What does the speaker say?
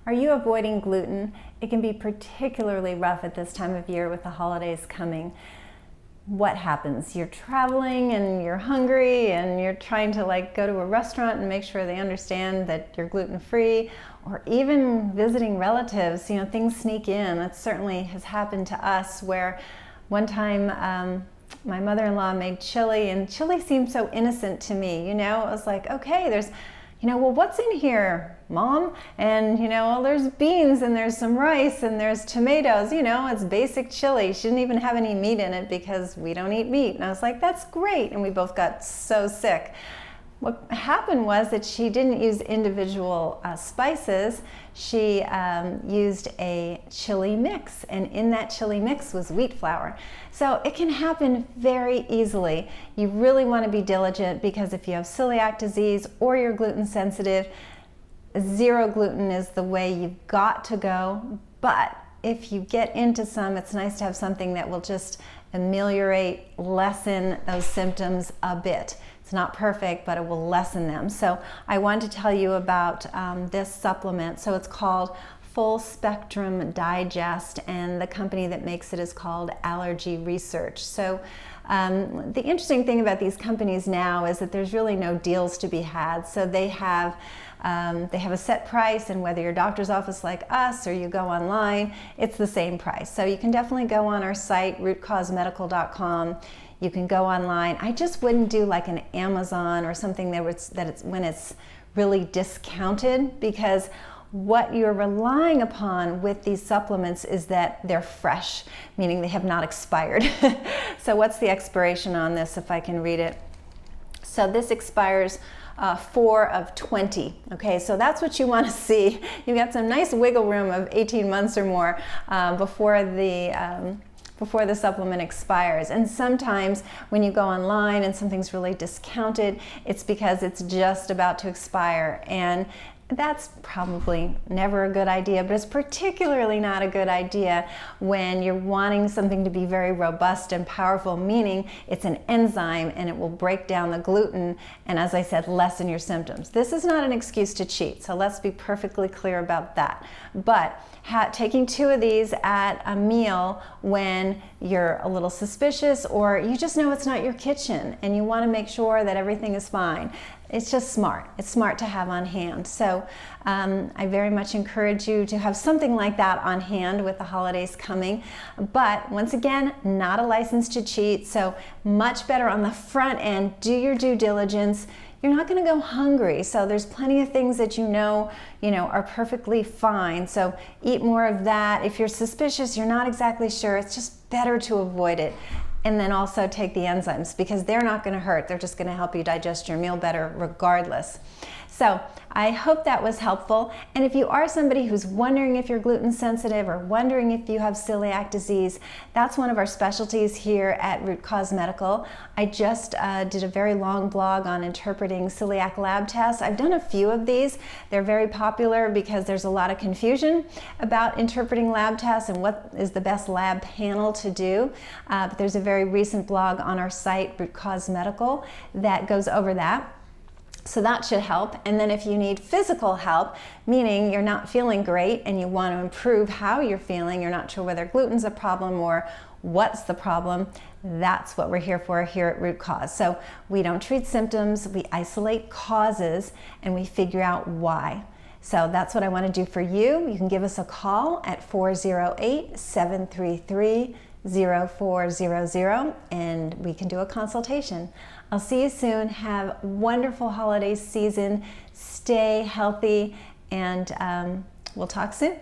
Are you avoiding gluten? It can be particularly rough at this time of year with the holidays coming. What happens? You're traveling and you're hungry and you're trying to go to a restaurant and make sure they understand that you're gluten-free, or even visiting relatives, things sneak in. That certainly has happened to us, where one time my mother-in-law made chili, and chili seemed so innocent to me. It was like, okay, there's well, what's in here, Mom? And, well, there's beans and there's some rice and there's tomatoes, it's basic chili. She didn't even have any meat in it because we don't eat meat. And I was like, that's great. And we both got so sick. What happened was that she didn't use individual spices. She used a chili mix, and in that chili mix was wheat flour. So it can happen very easily. You really want to be diligent, because if you have celiac disease or you're gluten sensitive, zero gluten is the way you've got to go. But if you get into some, it's nice to have something that will just ameliorate, lessen those symptoms a bit. It's not perfect, but it will lessen them. So I want to tell you about this supplement. So it's called Full Spectrum Digest, and the company that makes it is called Allergy Research. So the interesting thing about these companies now is that there's really no deals to be had. So they have a set price, and whether your doctor's office like us or you go online, it's the same price. So you can definitely go on our site, rootcausemedical.com. You can go online. I just wouldn't do like an Amazon or something when it's really discounted, because what you're relying upon with these supplements is that they're fresh, meaning they have not expired. So what's the expiration on this, if I can read it? So this expires 4 of 20. Okay, so that's what you want to see. You got some nice wiggle room of 18 months or more before the supplement expires. And sometimes when you go online and something's really discounted, it's because it's just about to expire. And that's probably never a good idea, but it's particularly not a good idea when you're wanting something to be very robust and powerful, meaning it's an enzyme and it will break down the gluten and, as I said, lessen your symptoms. This is not an excuse to cheat, so let's be perfectly clear about that. But taking 2 of these at a meal when you're a little suspicious, or you just know it's not your kitchen and you want to make sure that everything is fine, it's just smart. It's smart to have on hand. So I very much encourage you to have something like that on hand with the holidays coming. But once again, not a license to cheat, so much better on the front end. Do your due diligence. You're not going to go hungry, so there's plenty of things that you know are perfectly fine. So eat more of that. If you're suspicious, you're not exactly sure, it's just better to avoid it. And then also take the enzymes, because they're not going to hurt. They're just going to help you digest your meal better regardless. So I hope that was helpful. And if you are somebody who's wondering if you're gluten sensitive or wondering if you have celiac disease, that's one of our specialties here at Root Cause Medical. I just did a very long blog on interpreting celiac lab tests. I've done a few of these. They're very popular because there's a lot of confusion about interpreting lab tests and what is the best lab panel to do. But there's a very recent blog on our site, Root Cause Medical, that goes over that. So that should help. And then if you need physical help, meaning you're not feeling great and you want to improve how you're feeling, you're not sure whether gluten's a problem or what's the problem, that's what we're here for here at Root Cause. So we don't treat symptoms, we isolate causes, and we figure out why. So that's what I want to do for you. You can give us a call at 408-733-0400 and we can do a consultation. I'll see you soon. Have a wonderful holiday season. Stay healthy, and we'll talk soon.